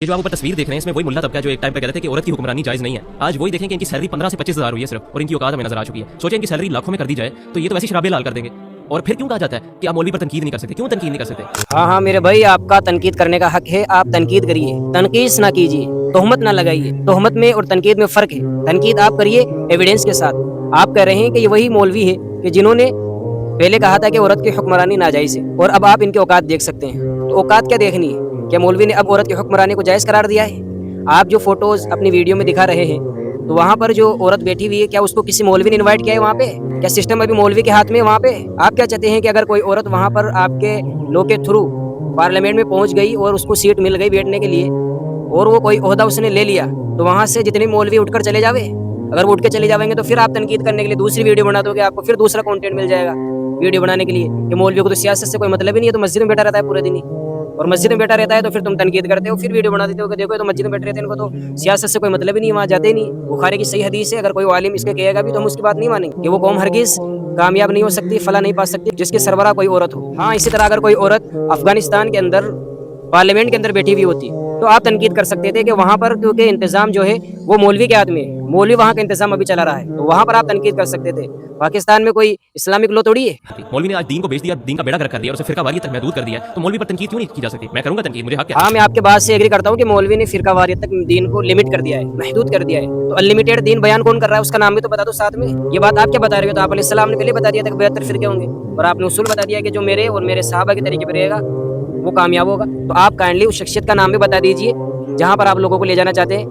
یہ جو آپ اوپر تصویر دیکھ رہے ہیں اس میں وہی ملا طبقہ جو ایک ٹائم پہ کہتے تھے کہ عورت کی حکمرانی جائز نہیں ہے، آج وہی دیکھیں کہ ان کی سیلری 15 سے 25 ہزار ہوئی ہے صرف، اور ان کی اوقات ہمیں نظر آ چکی ہے۔ سوچیں ان کی سیلری لاکھوں میں کر دی جائے تو یہ تو ویسے شرابے لال کر دیں گے، اور پھر کیوں کہا جاتا ہے کہ آپ مولوی پر تنقید نہیں کر سکتے؟ کیوں تنقید نہیں کر سکتے؟ ہاں میرے بھائی، آپ کا تنقید کرنے کا حق ہے، آپ تنقید کریے، تنقید نہ کیجیے، تہمت نہ لگائیے۔ تہمت میں اور تنقید میں فرق ہے۔ تنقید آپ کریے ایویڈنس کے ساتھ۔ آپ کہہ رہے ہیں کہ یہ وہی مولوی ہے کہ جنہوں نے پہلے کہا تھا کہ عورت کی حکمرانی ناجائز ہے، اور اب آپ ان کے اوقات دیکھ سکتے ہیں۔ تو اوقات کیا دیکھنی ہے؟ کیا مولوی نے اب عورت کی حکمرانی کو جائز قرار دیا ہے؟ آپ جو فوٹوز اپنی ویڈیو میں دکھا رہے ہیں، تو وہاں پر جو عورت بیٹھی ہوئی ہے، کیا اس کو کسی مولوی نے انوائٹ کیا ہے وہاں پہ؟ کیا سسٹم ابھی مولوی کے ہاتھ میں ہے وہاں پہ؟ آپ کیا چاہتے ہیں کہ اگر کوئی عورت وہاں پر آپ کے لوگ کے تھرو پارلیمنٹ میں پہنچ گئی اور اس کو سیٹ مل گئی بیٹھنے کے لیے، اور وہ کوئی عہدہ اس نے لے لیا، تو وہاں سے جتنے مولوی اٹھ کر چلے جاوے؟ اگر وہ اٹھ کے چلے جائیں گے تو پھر آپ تنقید کرنے کے لیے دوسری ویڈیو بنا دو گے، آپ کو پھر دوسرا کنٹینٹ مل جائے گا ویڈیو بنانے کے لیے کہ مولوی کو تو سیاست سے کوئی مطلب ہی نہیں ہے، تو مسجد میں بیٹھا رہتا ہے پورے دن ہی، اور مسجد میں بیٹھا رہتا ہے تو پھر تم تنقید کرتے ہو، پھر ویڈیو بنا دیتے ہو کہ دیکھو تو مسجد میں بیٹھے رہتے ہیں، ان کو تو سیاست سے کوئی مطلب ہی نہیں، وہاں جاتے ہی نہیں۔ بخاری کی صحیح حدیث ہے، اگر کوئی عالم اس کے کہے گا بھی تو ہم اس کی بات نہیں مانیں گے کہ وہ قوم ہرگز کامیاب نہیں ہو سکتی، فلاح نہیں پا سکتی جس کے سربراہ کوئی عورت ہو۔ ہاں اسی طرح اگر کوئی عورت افغانستان کے اندر پارلیمنٹ کے اندر بیٹھی ہوئی ہوتی تو آپ تنقید کر سکتے تھے کہ وہاں پر کیونکہ انتظام جو ہے وہ مولوی کے ہاتھ میں ہے، مولوی وہاں کا انتظام ابھی چلا رہا ہے، تو وہاں پر آپ تنقید کر سکتے تھے۔ پاکستان میں کوئی اسلامک لو تھوڑی ہے۔ مولوی نے آج دین کو بیچ دیا، دین کا بیڑا گرک کر دیا اور اسے فرقہ واریت تک محدود کر دیا، تو مولوی پر تنقید کیوں نہیں کی جا سکتی؟ میں کروں گا تنقید، مجھے حق ہے۔ ہاں میں آپ کے بات سے ایگری کرتا ہوں کہ مولوی نے فرقہ واریت تک دین کو لمٹ کر دیا ہے، محدود کر دیا ہے، تو انلمیٹڈ دین بیان کون کر رہا ہے؟ اس کا نام بھی تو بتا دو ساتھ میں۔ یہ بات آپ کیا بتا رہے ہو؟ تو آپ علیہ السلام نے پہلے بتا دیا تھا کہ 72 فرقے ہوں گے، اور آپ نے اصول بتا دیا کہ جو میرے اور میرے صحابہ کے طریقے پہ رہے گا وہ کامیاب ہوگا۔ تو آپ کائنڈلی اس شخصیت کا نام بھی بتا دیجئے جہاں پر آپ لوگوں کو لے جانا چاہتے ہیں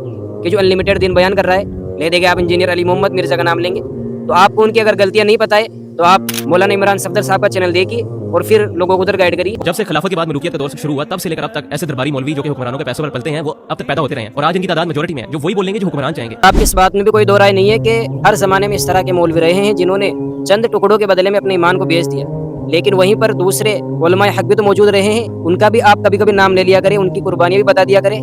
کہ جو انلمیٹڈ دین بیان کر رہا ہے۔ لے دیں گے آپ انجینئر علی محمد مرزا کا نام لیں گے، تو آپ کو ان کی اگر غلطیاں نہیں پتہ ہے تو آپ مولانا عمران صفدر صاحب کا چینل دیکھیے اور پھر لوگوں کو ادھر گائیڈ کریے۔ جب سے خلافت کے بعد ملوکیت کا دور شروع ہوا تب سے لے کر اب تک ایسے درباری مولوی جو کہ حکمرانوں کے پیسوں پر پلتے ہیں وہ اب تک پیدا ہوتے رہے ہیں، اور آج ان کی تعداد میجورٹی میں ہے جو وہی بولیں گے جو حکمران چاہیں گے۔ آپ کی اس بات میں بھی کوئی دو رائے نہیں ہے کہ ہر زمانے میں اس طرح کے مولوی رہے ہیں جنہوں نے چند ٹکڑوں کے بدلے میں اپنے ایمان کو بیچ دیا، لیکن وہیں پر دوسرے علماء حق بھی تو موجود رہے ہیں، ان کا بھی آپ کبھی کبھی نام لے لیا کریں، ان کی قربانیاں بھی بتا دیا کریں۔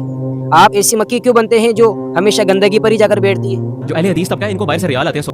آپ ایسی مکھی کیوں بنتے ہیں جو ہمیشہ گندگی پر ہی جا کر بیٹھتی ہے؟ جو اہل حدیث طبقہ ہے ان کو باہر سے ریال آتے ہیں